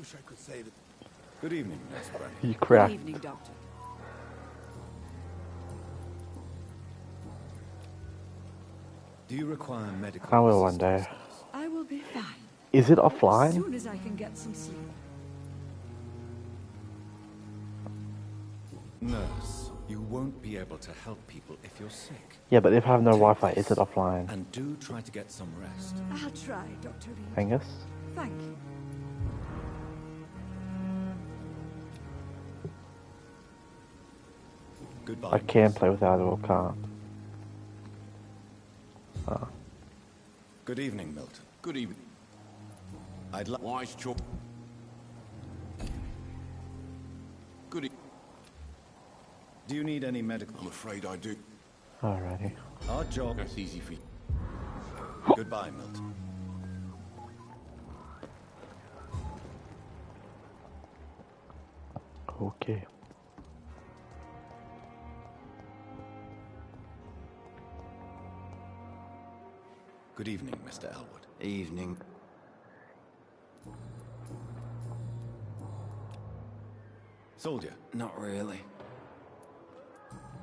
wish I could say that. Good evening, Miss Brennan. You crack. Good evening, Doctor. Do you require medical I will one day. assistance? I will be fine. Is it As offline? soon as I can get some sleep. Nurse, you won't be able to help people if you're sick. Yeah, but if I have no Take Wi-Fi, is this, it offline? And do try to get some rest. I'll try, Dr. Reed. Angus? Thank you. Goodbye. I can play without it or can't. Oh. Good evening, Milton. Good evening. I'd like... Wise choice. Good evening. Do you need any medical... I'm afraid I do. Alrighty. Our job... That's easy for you. Goodbye, Milton. Okay. Good evening, Mr. Elwood. Evening. Soldier. Not really.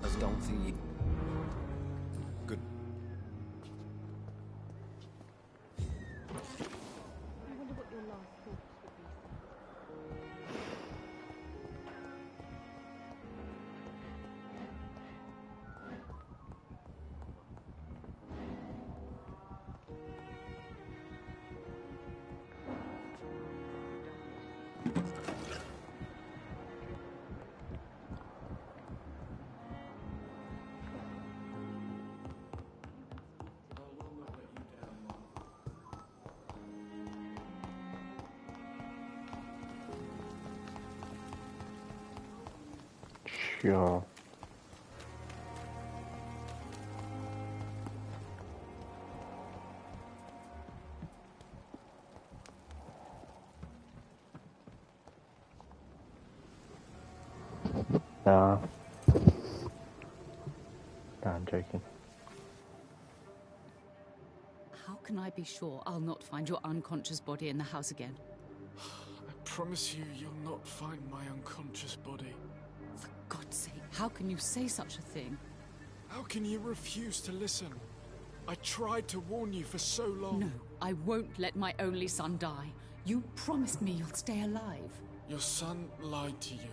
I don't think you... Good... Sure. Nah. Nah, I'm joking. How can I be sure I'll not find your unconscious body in the house again? I promise you, you'll not find my unconscious body. For God's sake, how can you say such a thing? How can you refuse to listen? I tried to warn you for so long. No, I won't let my only son die. You promised me you'll stay alive. Your son lied to you,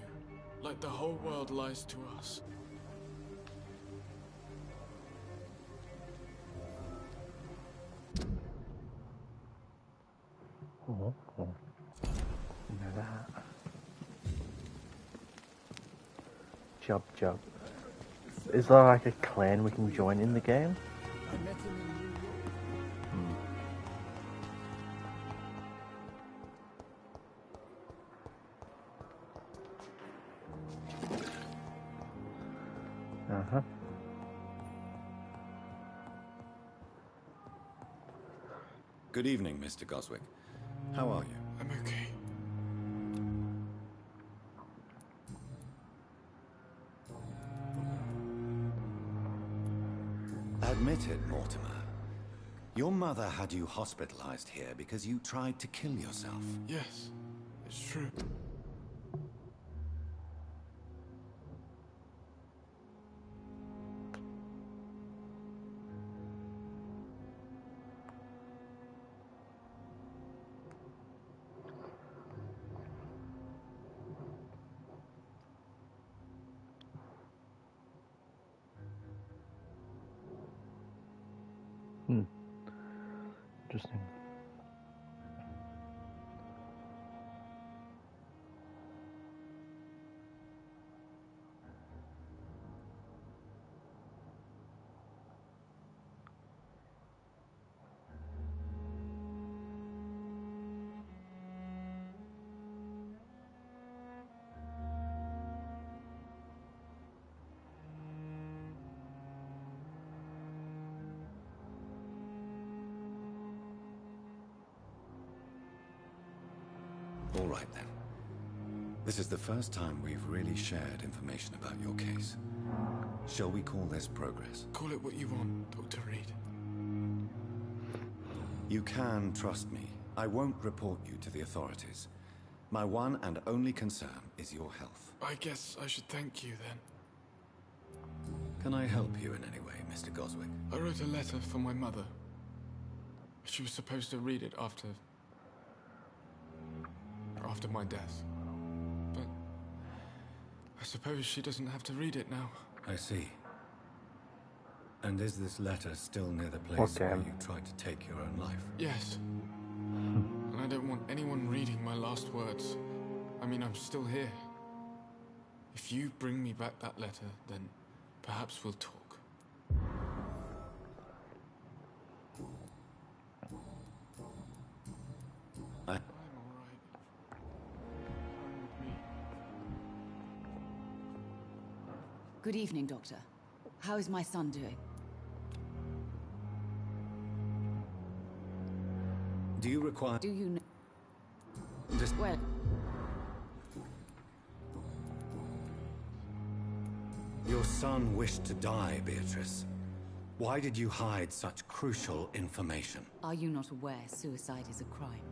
like the whole world lies to us. Oh, oh. You know that. Job, job. Is there like a clan we can join in the game? I met him in New York. Uh-huh. Good evening, Mr. Goswick. How are you? I'm okay. Admit it, Mortimer. Your mother had you hospitalized here because you tried to kill yourself. Yes, it's true. Interesting. All right, then. This is the first time we've really shared information about your case. Shall we call this progress? Call it what you want, Dr. Reed. You can trust me. I won't report you to the authorities. My one and only concern is your health. I guess I should thank you then. Can I help you in any way, Mr. Goswick? I wrote a letter for my mother. She was supposed to read it after my death. But I suppose she doesn't have to read it now. I see. And is this letter still near the place where you tried to take your own life? Yes. And I don't want anyone reading my last words. I mean, I'm still here. If you bring me back that letter, then perhaps we'll talk. I'm all right. Fine with me. Good evening, Doctor. How is my son doing? Do you require... Do you know? Just... Well, Your son wished to die, Beatrice. Why did you hide such crucial information? are you not aware suicide is a crime?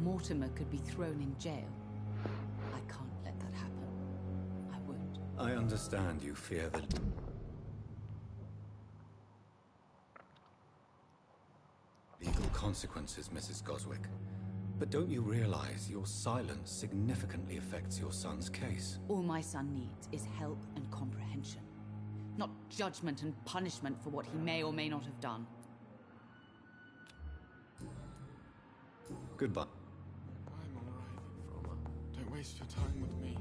Mortimer could be thrown in jail. I can't let that happen. I won't. I understand you fear the legal consequences, Mrs. Goswick. But don't you realize your silence significantly affects your son's case? All my son needs is help and comprehension. Not judgment and punishment for what he may or may not have done. Goodbye. I'm all right. Don't waste your time with me.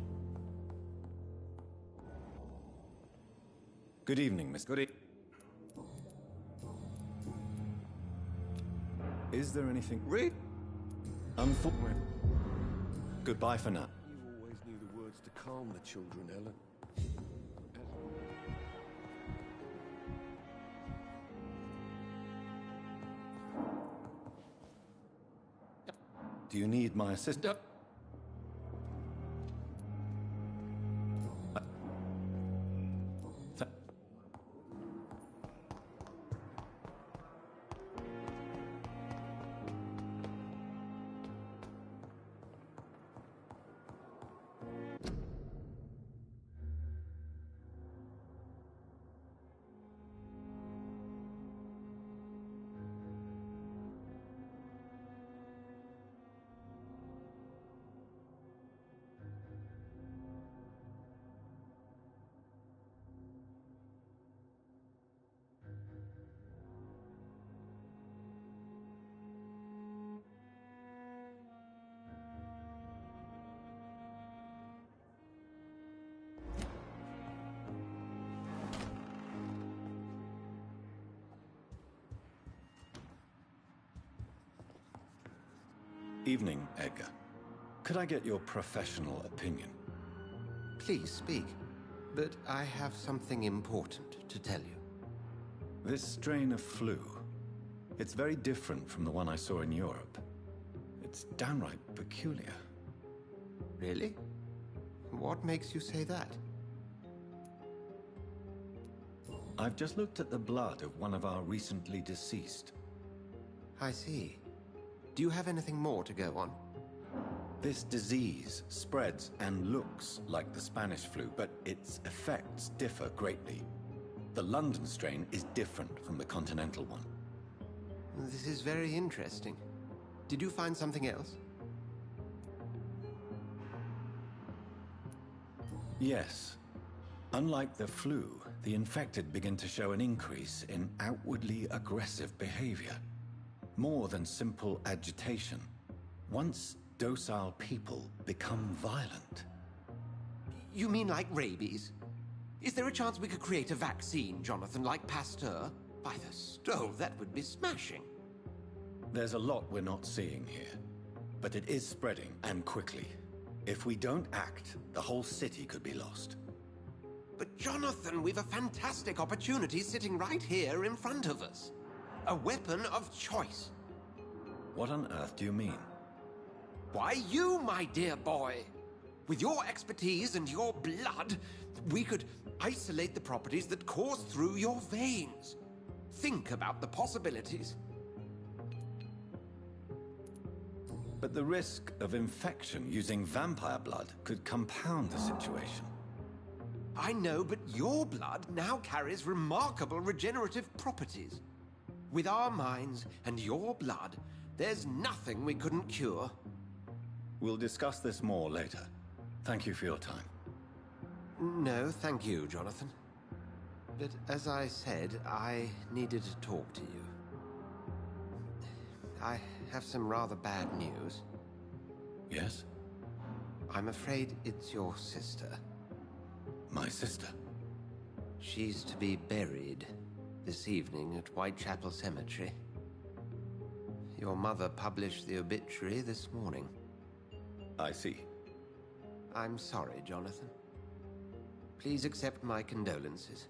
Good evening, Miss... Good evening. Is there anything... Read? Unfortunate. Goodbye for now. You always knew the words to calm the children, Ellen. Do you need my assistance? Evening, Edgar. Could I get your professional opinion? Please speak, but I have something important to tell you. This strain of flu, it's very different from the one I saw in Europe. It's downright peculiar. Really? What makes you say that? I've just looked at the blood of one of our recently deceased. I see. Do you have anything more to go on? This disease spreads and looks like the Spanish flu, but its effects differ greatly. The London strain is different from the continental one. This is very interesting. Did you find something else? Yes. Unlike the flu, the infected begin to show an increase in outwardly aggressive behavior. More than simple agitation. Once docile people become violent. You mean like rabies? Is there a chance we could create a vaccine, Jonathan, like Pasteur? By the stove, that would be smashing. There's a lot we're not seeing here. But it is spreading, and quickly. If we don't act, the whole city could be lost. But Jonathan, we've a fantastic opportunity sitting right here in front of us. A weapon of choice. What on earth do you mean? Why, you, my dear boy. With your expertise and your blood, we could isolate the properties that course through your veins. Think about the possibilities. But the risk of infection using vampire blood could compound the situation. I know, but your blood now carries remarkable regenerative properties. With our minds and your blood, there's nothing we couldn't cure. We'll discuss this more later. Thank you for your time. No, thank you, Jonathan. But as I said, I needed to talk to you. I have some rather bad news. Yes? I'm afraid it's your sister. My sister? She's to be buried this evening at Whitechapel Cemetery. Your mother published the obituary this morning. I see. I'm sorry, Jonathan. Please accept my condolences.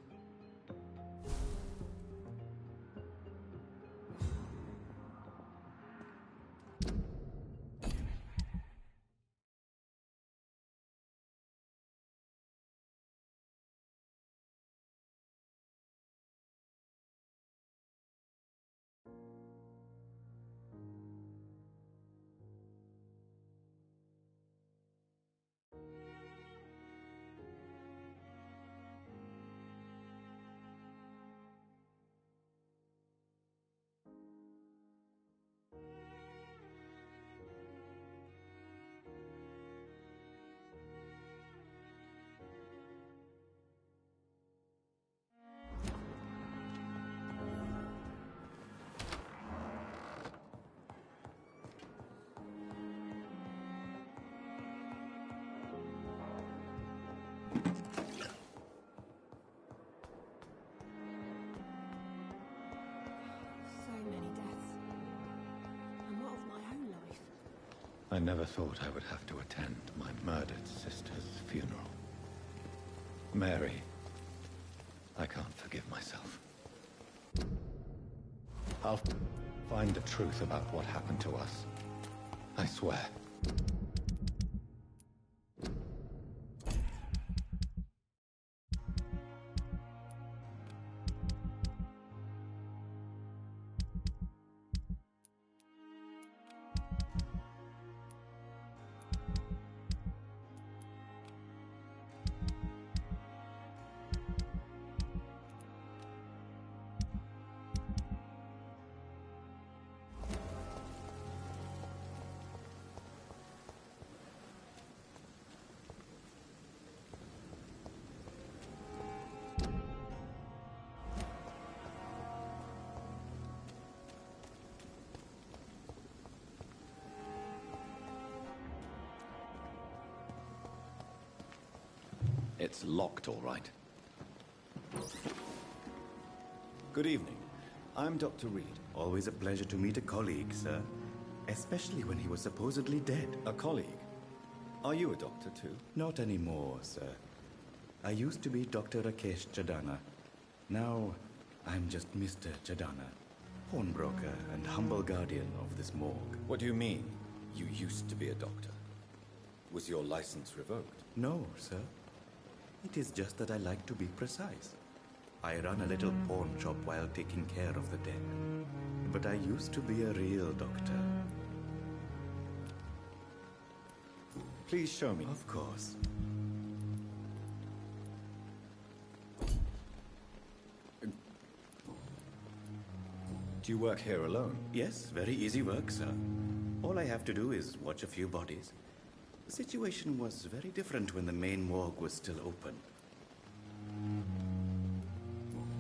I never thought I would have to attend my murdered sister's funeral. Mary, I can't forgive myself. I'll find the truth about what happened to us. I swear. It's locked, all right. Good evening. I'm Dr. Reed. Always a pleasure to meet a colleague, sir. Especially when he was supposedly dead. A colleague? Are you a doctor, too? Not anymore, sir. I used to be Dr. Rakesh Chadana. Now, I'm just Mr. Chadana, pawnbroker and humble guardian of this morgue. What do you mean, you used to be a doctor? Was your license revoked? No, sir. It is just that I like to be precise. I run a little pawn shop while taking care of the dead. But I used to be a real doctor. Please show me. Of course. Do you work here alone? Yes, very easy work, sir. All I have to do is watch a few bodies. The situation was very different when the main morgue was still open.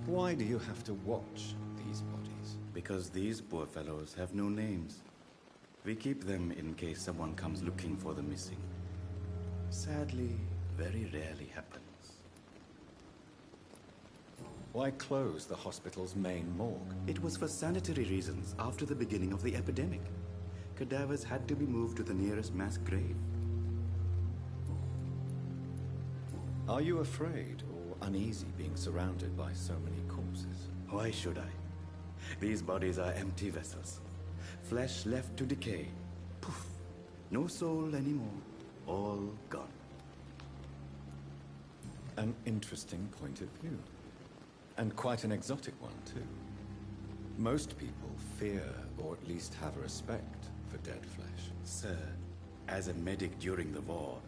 Why do you have to watch these bodies? Because these poor fellows have no names. We keep them in case someone comes looking for the missing. Sadly, very rarely happens. Why close the hospital's main morgue? It was for sanitary reasons after the beginning of the epidemic. Cadavers had to be moved to the nearest mass grave. Are you afraid or uneasy being surrounded by so many corpses? Why should I? These bodies are empty vessels. Flesh left to decay. Poof. No soul anymore. All gone. An interesting point of view. And quite an exotic one, too. Most people fear, or at least have respect, for dead flesh. Sir, as a medic during the war,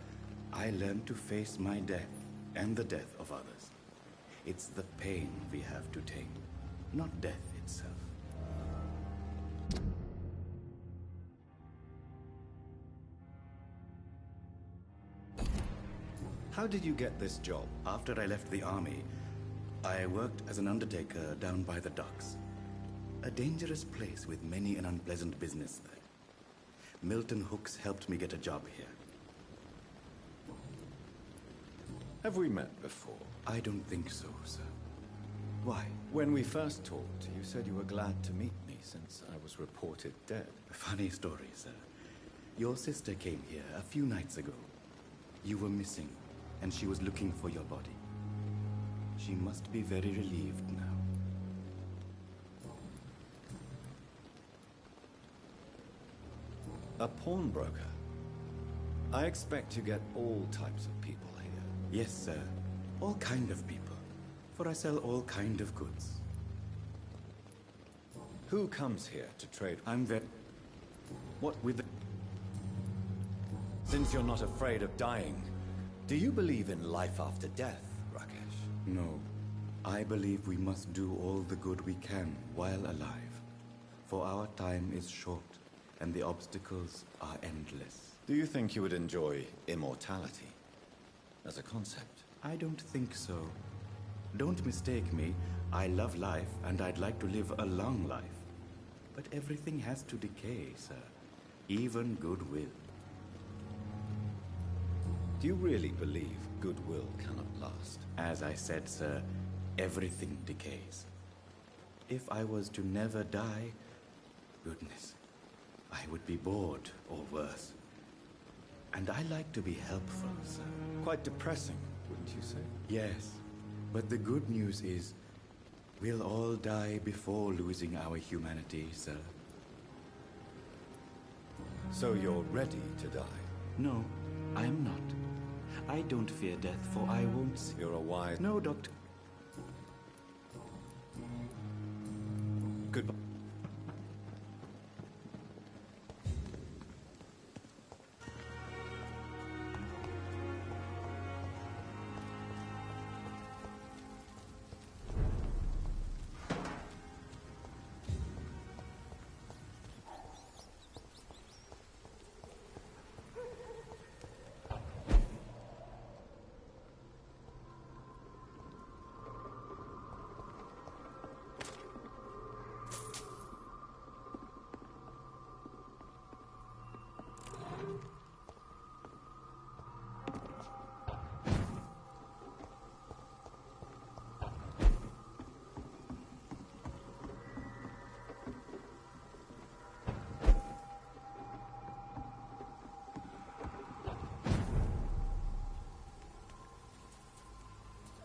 I learned to face my death and the death of others. It's the pain we have to tame, not death itself. How did you get this job? After I left the army, I worked as an undertaker down by the docks. A dangerous place with many an unpleasant business there. Milton Hooks helped me get a job here. Have we met before? I don't think so, sir. Why? When we first talked, you said you were glad to meet me since I was reported dead. A funny story, sir. Your sister came here a few nights ago. You were missing, and she was looking for your body. She must be very relieved now. A pawnbroker? I expect you get all types of people here. Yes, sir. All kind of people. For I sell all kind of goods. Who comes here to trade? I'm very... What with the... Since you're not afraid of dying, do you believe in life after death, Rakesh? No. I believe we must do all the good we can while alive. For our time is short, and the obstacles are endless. Do you think you would enjoy immortality as a concept? I don't think so. Don't mistake me. I love life, and I'd like to live a long life. But everything has to decay, sir. Even goodwill. Do you really believe goodwill cannot last? As I said, sir, everything decays. If I was to never die, goodness, I would be bored or worse. And I like to be helpful, sir. Quite depressing, wouldn't you say? Yes, but the good news is, we'll all die before losing our humanity, sir. So you're ready to die? No, I'm not. I don't fear death, for I won't see. You're a wise... No, Doctor. Goodbye.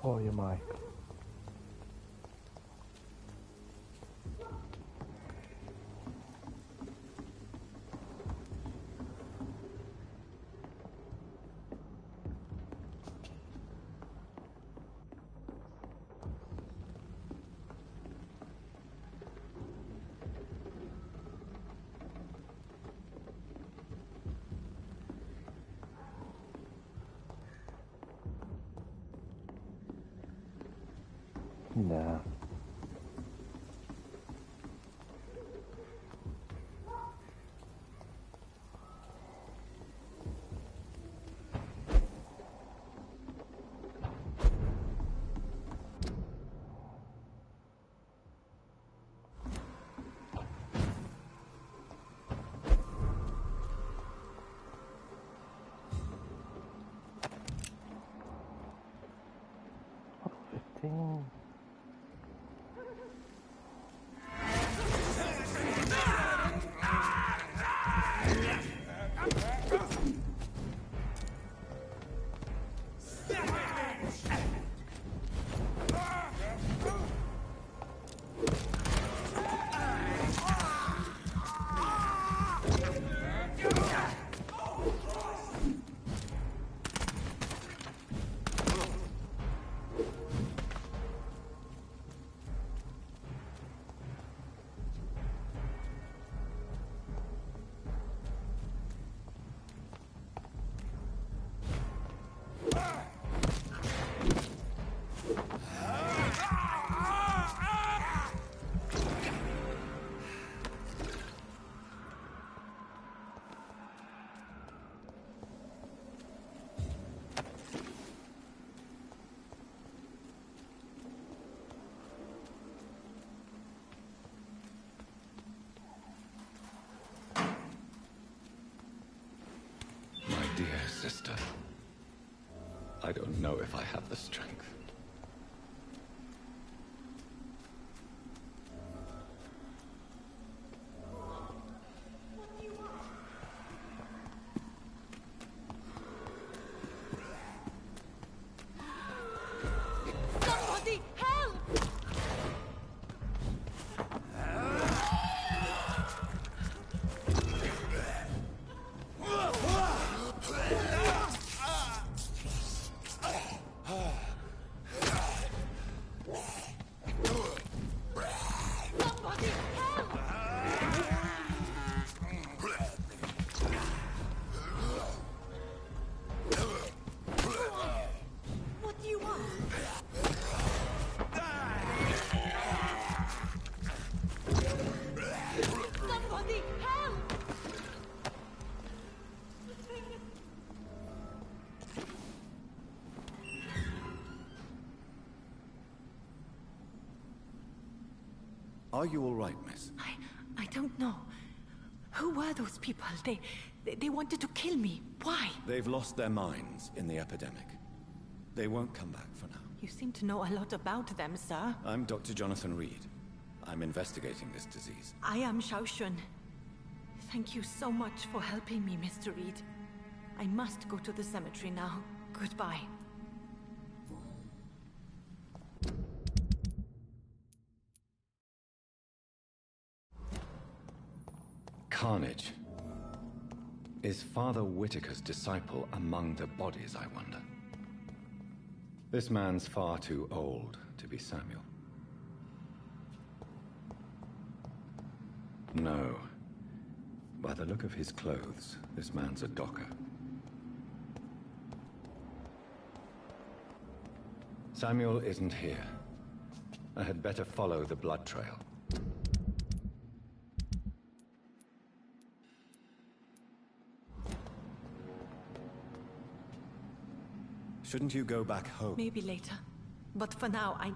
Oh, your mic. Nah. Level 15. I don't know if I have the strength. Somebody help! Somebody help! What do you want? Somebody help! Are you all right, miss? I don't know. Who were those people? They wanted to kill me. Why? They've lost their minds in the epidemic. They won't come back for now. You seem to know a lot about them, sir. I'm Dr. Jonathan Reed. I'm investigating this disease. I am Xiaoxun. Thank you so much for helping me, Mr. Reed. I must go to the cemetery now. Goodbye. Carnage. Is Father Whitaker's disciple among the bodies, I wonder? This man's far too old to be Samuel. No. By the look of his clothes, this man's a docker. Samuel isn't here. I had better follow the blood trail. Shouldn't you go back home? Maybe later. But for now, I...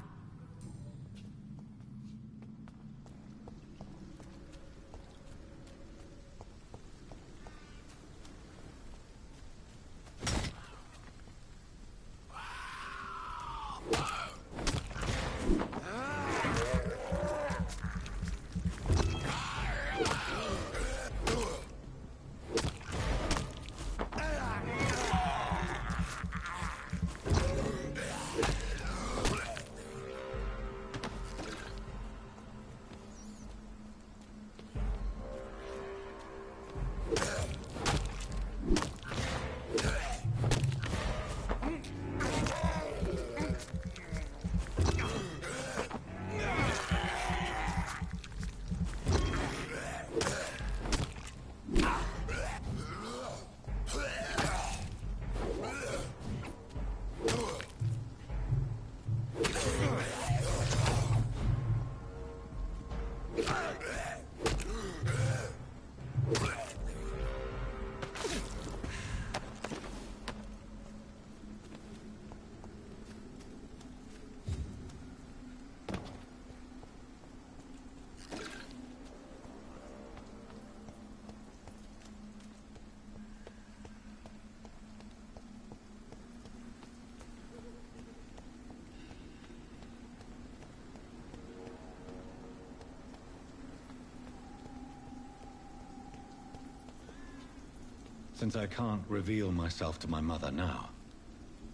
Since I can't reveal myself to my mother now,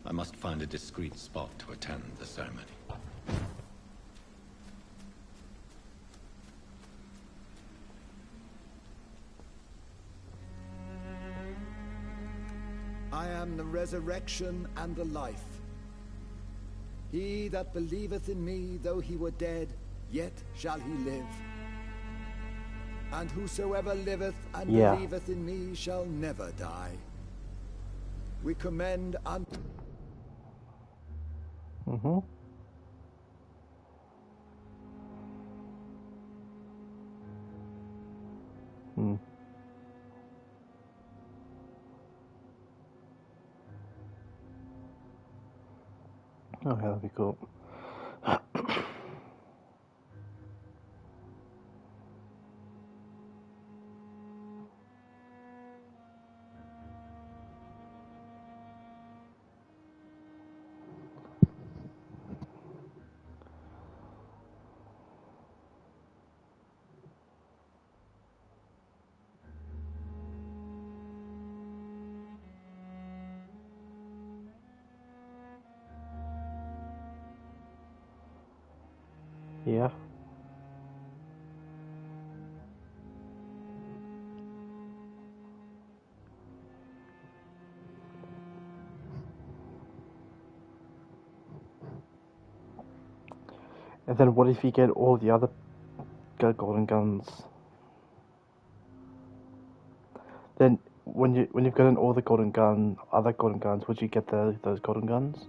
I must find a discreet spot to attend the ceremony. I am the resurrection and the life. He that believeth in me, though he were dead, yet shall he live. And whosoever liveth and believeth in me shall never die. We commend unto... Oh, that'll be cool. Yeah. And then what if you get all the other golden guns? Then when you've gotten all the other golden guns, would you get those golden guns?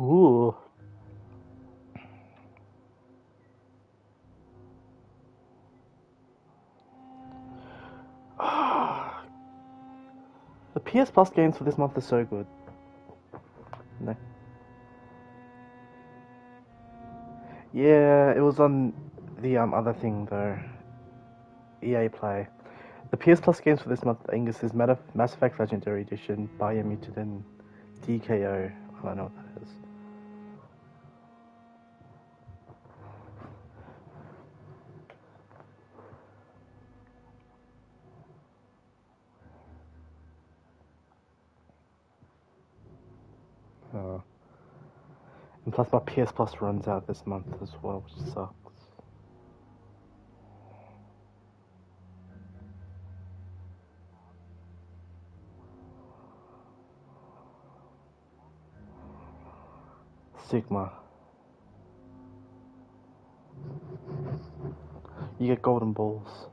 Ooh. The PS Plus games for this month are so good. No. Yeah, it was on the other thing though. EA Play. The PS Plus games for this month, Angus, is Mass Effect Legendary Edition, Biomutant, and DKO. I don't know what that is. And plus my PS Plus runs out this month as well, which sucks. Sigma. You get golden balls.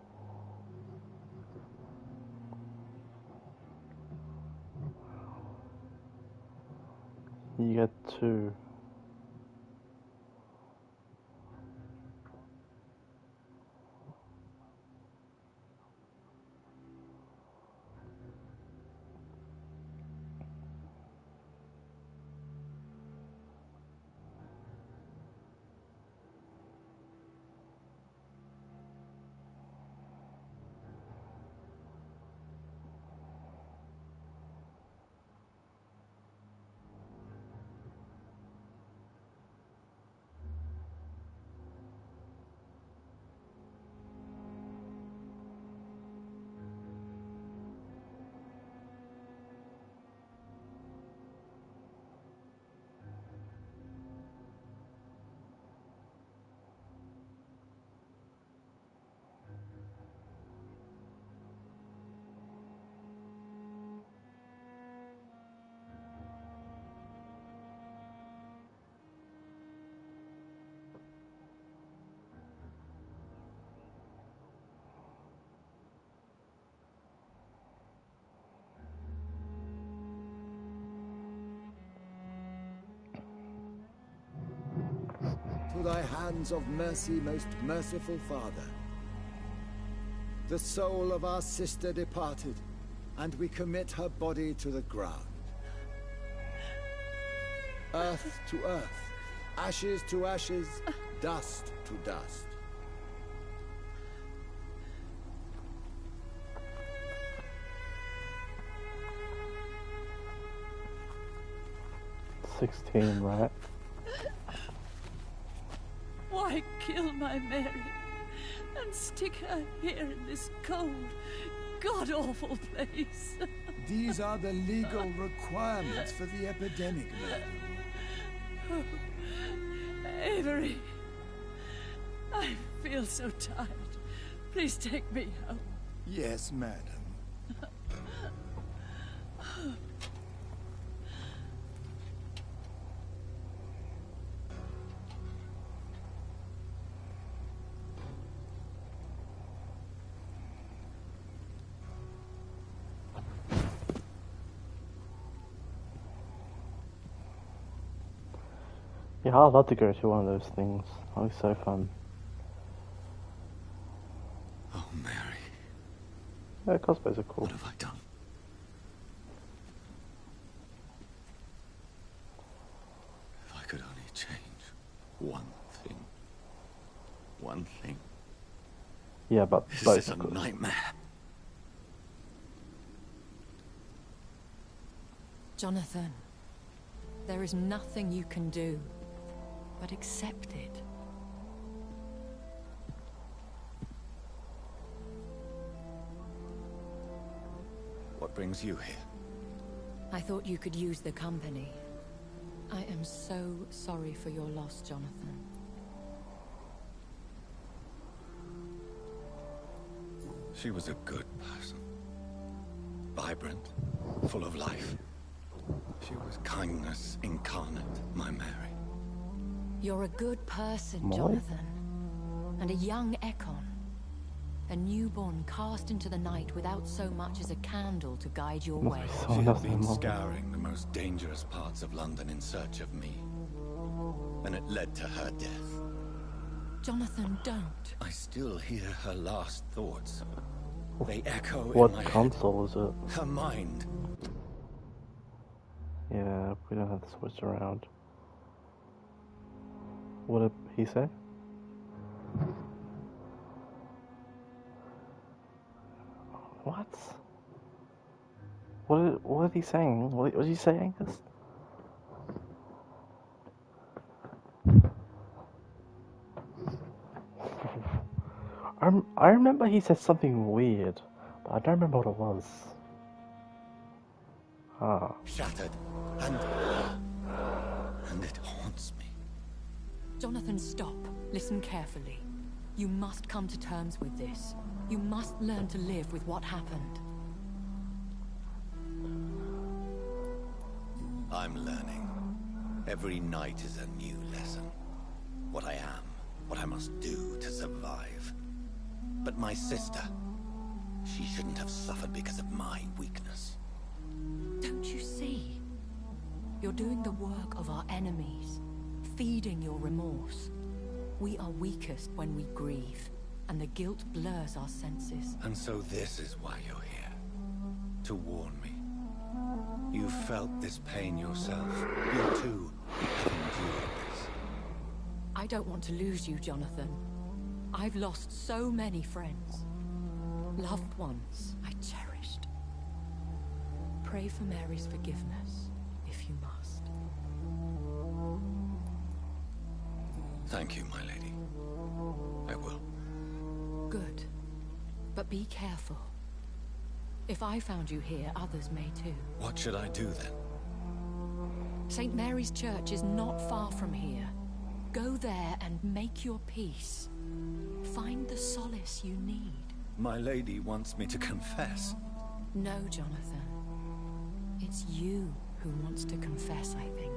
You get 2. To thy hands of mercy, most merciful Father. The soul of our sister departed, and we commit her body to the ground. Earth to earth, ashes to ashes, dust to dust. $16, right? Why kill my Mary and stick her here in this cold, god-awful place? These are the legal requirements for the epidemic, madam. Oh, Avery, I feel so tired. Please take me home. Yes, madam. Yeah, I'd love to go to one of those things. That would be so fun. Oh, Mary. Yeah, cosplays are cool. What have I done? Have I One thing. One thing. Yeah, but This both. is a nightmare. Jonathan, there is nothing you can do but accept it. What brings you here? I thought you could use the company. I am so sorry for your loss, Jonathan. She was a good person. Vibrant, full of life. She was kindness incarnate, my Mary. You're a good person, Molly? Jonathan. And a young Ekon. A newborn cast into the night without so much as a candle to guide your way. She had been scouring the most dangerous parts of London in search of me. And it led to her death. Jonathan, don't. I still hear her last thoughts. They echo What in my console is it? head. Her mind. Yeah, we don't have the switch around. What did he say? What? What is he saying? What was he saying? I remember he said something weird, but I don't remember what it was. Ah. Shattered. And it haunts me. Jonathan, stop. Listen carefully. You must come to terms with this. You must learn to live with what happened. I'm learning. Every night is a new lesson. What I am, what I must do to survive. But my sister, she shouldn't have suffered because of my weakness. Don't you see? You're doing the work of our enemies, feeding your remorse. We are weakest when we grieve, and the guilt blurs our senses. And so this is why you're here. To warn me. You felt this pain yourself. You too have endured this. I don't want to lose you, Jonathan. I've lost so many friends. Loved ones I cherished. Pray for Mary's forgiveness, if you must. Thank you, my lady. I will. Good. But be careful. If I found you here, others may too. What should I do then? St. Mary's Church is not far from here. Go there and make your peace. Find the solace you need. My lady wants me to confess. No, Jonathan. It's you who wants to confess, I think.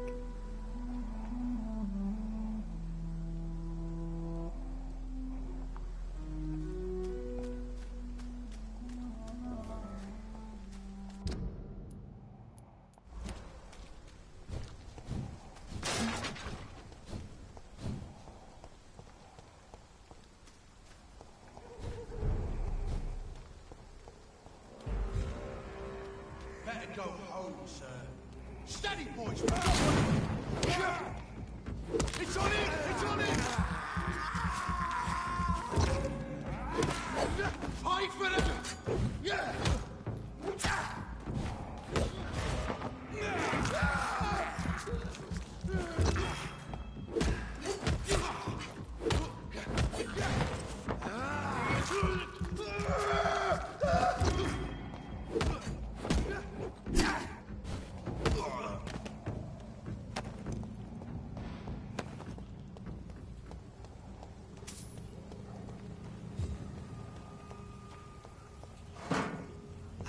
Go home, sir. Steady, boys! It's on it! It's on it! Fight for it! Yeah!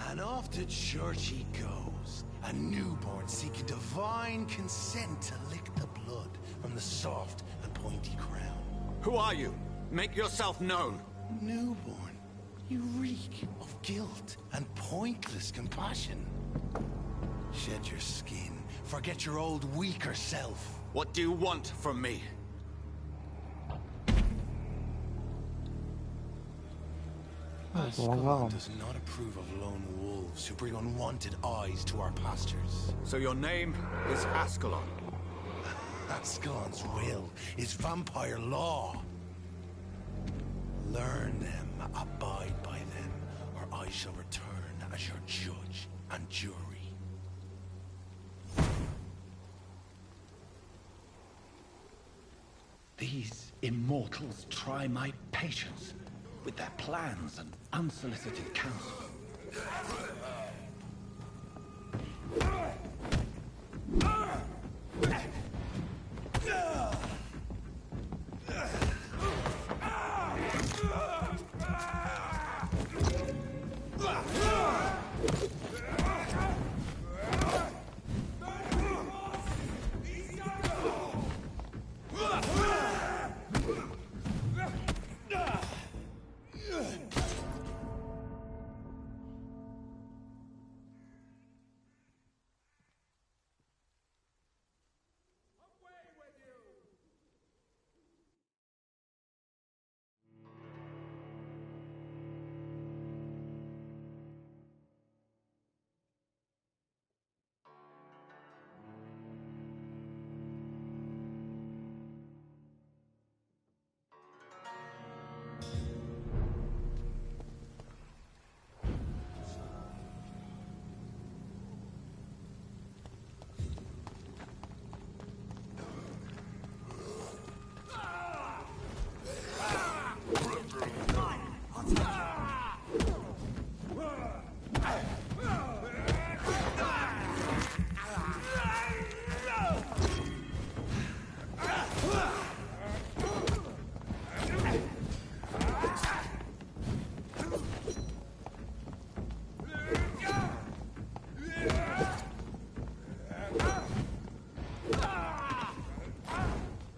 And off to church he goes, a newborn seeking divine consent to lick the blood from the soft and pointy crown. Who are you? Make yourself known. Newborn, you reek of guilt and pointless compassion. Shed your skin, forget your old weaker self. What do you want from me? Ascalon does not approve of lone wolves who bring unwanted eyes to our pastures. So your name is Ascalon? Ascalon's will is vampire law. Learn them, abide by them, or I shall return as your judge and jury. These immortals try my patience with their plans and unsolicited counsel.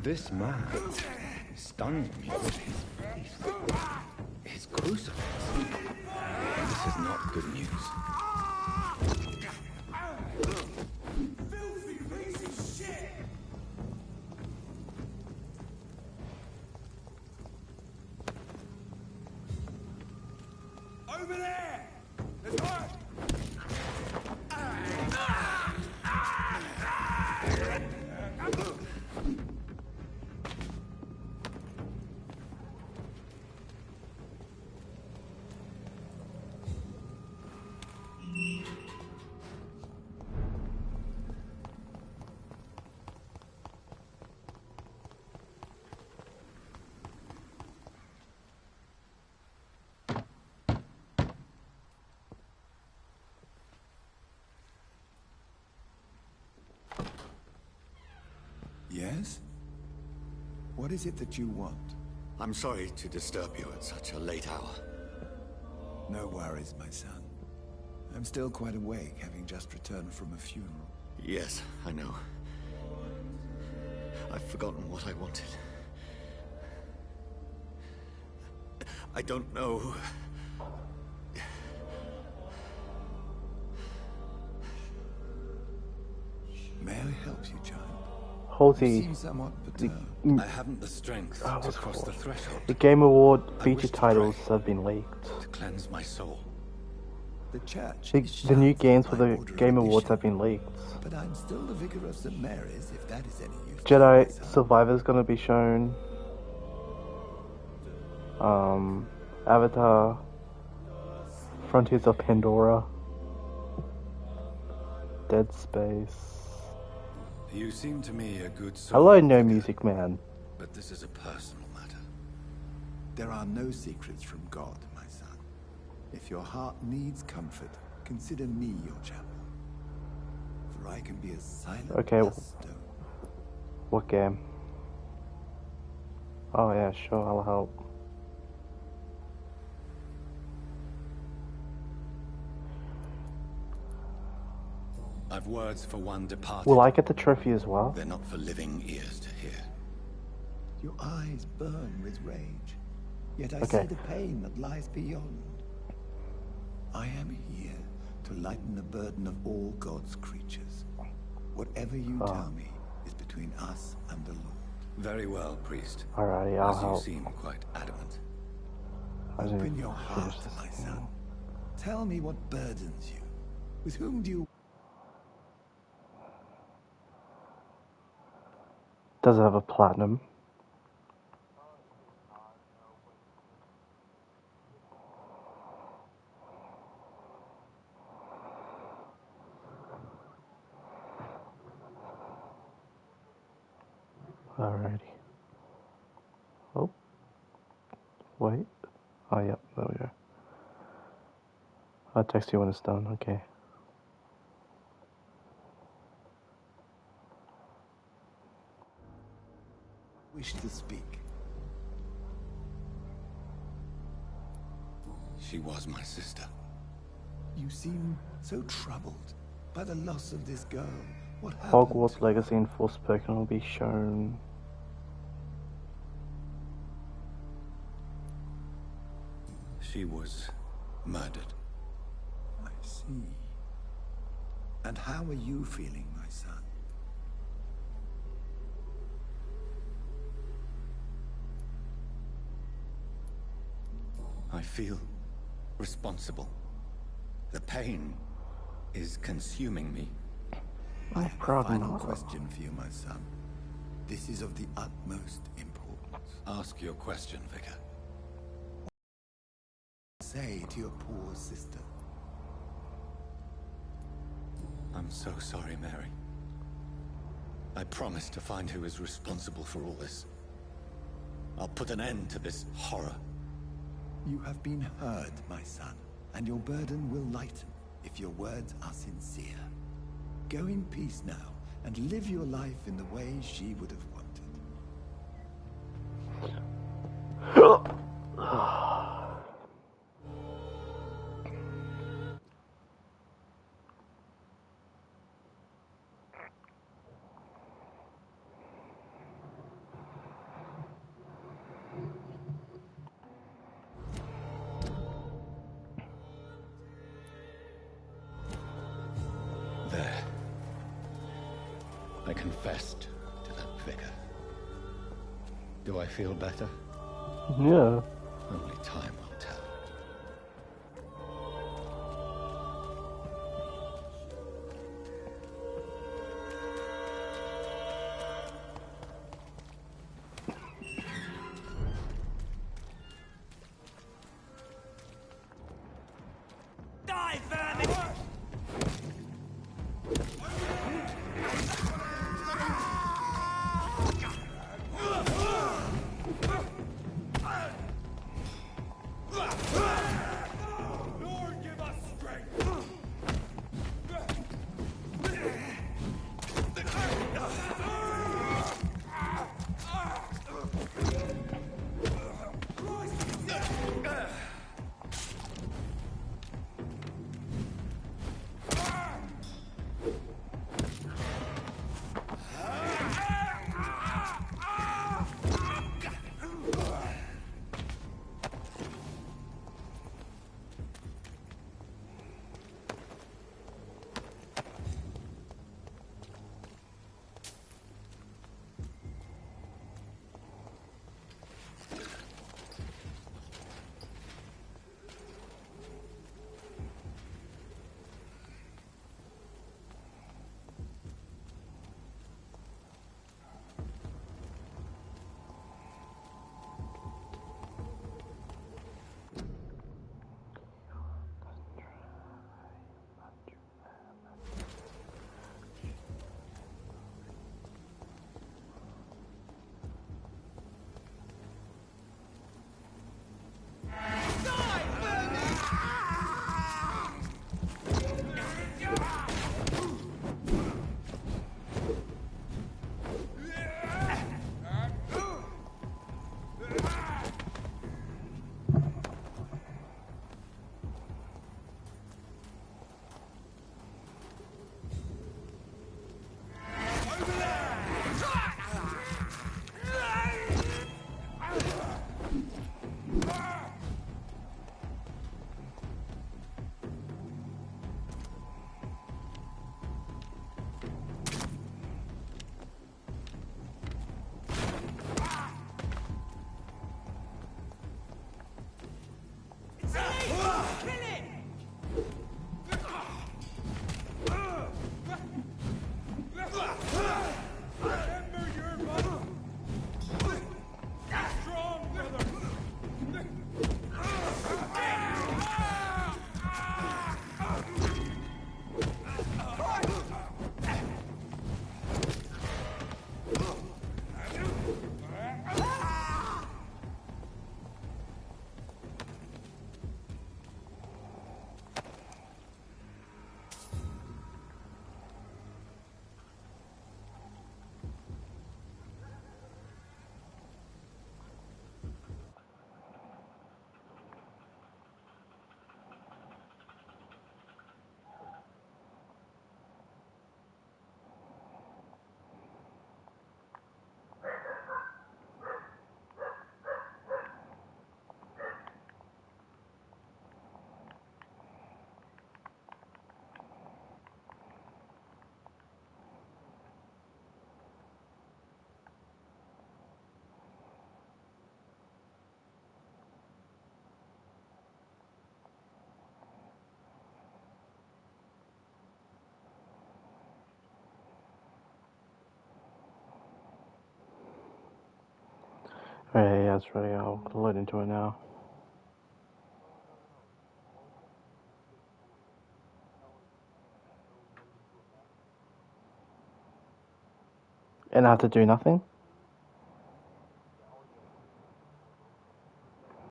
This man stunned me with his face, his crucifix. This is not good news. Filthy piece of shit! Over there! There's one! Yes? What is it that you want? I'm sorry to disturb you at such a late hour. No worries, my son. I'm still quite awake, having just returned from a funeral. Yes, I know. I've forgotten what I wanted. I don't know. May I help you, child? Halsey. You seem somewhat perturbed. I haven't the strength to cross the threshold. The Game Award feature titles have been leaked. To cleanse my soul. The church. The new games for the Game Awards have been leaked. But I'm still the Vicar of St. Mary's, if that is any use. Jedi Survivor's gonna be shown. Avatar. Frontiers of Pandora. Dead Space. You seem to me a good soul. Hello, No Music Man. But this is a personal matter. There are no secrets from God, my son. If your heart needs comfort, consider me your chapel. For I can be as silent as stone. What game? Oh yeah, sure, I'll help. I've words for one departed. Will I get the trophy as well? They're not for living ears to hear. Your eyes burn with rage, yet I Okay. see the pain that lies beyond. I am here to lighten the burden of all God's creatures. Whatever you tell me is between us and the Lord. Very well, priest. Alrighty, I'll As help. you seem quite adamant. Open your heart, my son. Tell me what burdens you. With whom do you... Does it have a platinum? Alrighty. Oh. Wait. Oh, yep, there we go. I'll text you when it's done, okay. Wish to speak. She was my sister. You seem so troubled by the loss of this girl. What happened? Hogwarts Legacy and Forspoken will be shown. She was murdered. I see. And how are you feeling, my son? I feel responsible. The pain is consuming me. I have a final question for you, my son. This is of the utmost importance. Ask your question, Vicar. Say to your poor sister. I'm so sorry, Mary. I promise to find who is responsible for all this. I'll put an end to this horror. You have been heard, my son, and your burden will lighten if your words are sincere. Go in peace now, and live your life in the way she would have wanted. There. I confessed to that vicar. Do I feel better? Yeah. Only time will tell. Die, vermin! Oh, yeah, it's ready. I'll load into it now. And I have to do nothing?